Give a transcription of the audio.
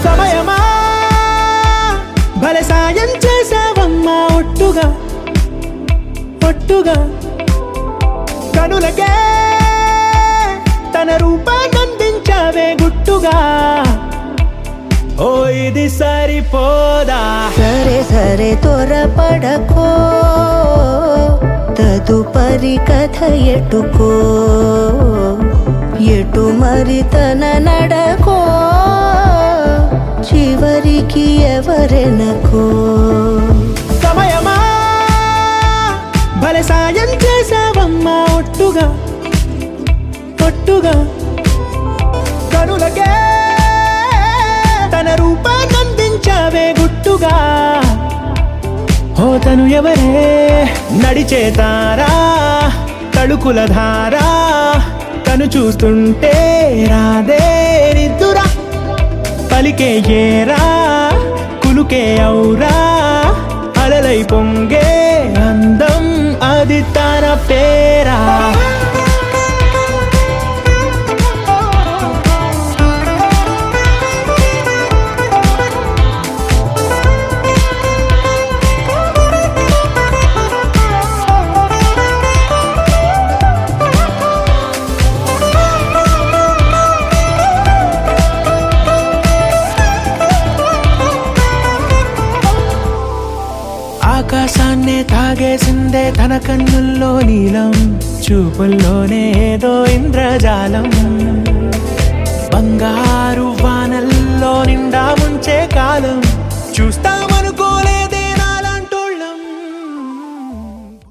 సమయమా భలే సాయం చేసావమ్మా ఒట్టుగా ఒట్టుగా కనులకే తన రూపాన్నందించావే గుట్టుగా ఓ ఇది సరిపోదా సరే సరే త్వరపడకో తదుపరి కథ ఎటుకో ఎటు మరి తన నడకో చివరికి ఎవరెనకో సమయమా భలే సాయం చేసావమ్మా ఒట్టుగా ఒట్టుగా కనులకే తన రూపాన్నందించావే గుట్టుగా ఓ తను ఎవరే నడిచే తారా తడుకుల ధారా తను చూస్తుంటే రాదే నిద్దురా పలికే ఏరా కులుకే ఔరా అలలై పొంగే అందం అది తన పేరా ఆకాశాన్నే తాగేసిందే తన కన్నుల్లో నీలం చూపుల్లోనే ఏదో ఇంద్రజాలం బంగారు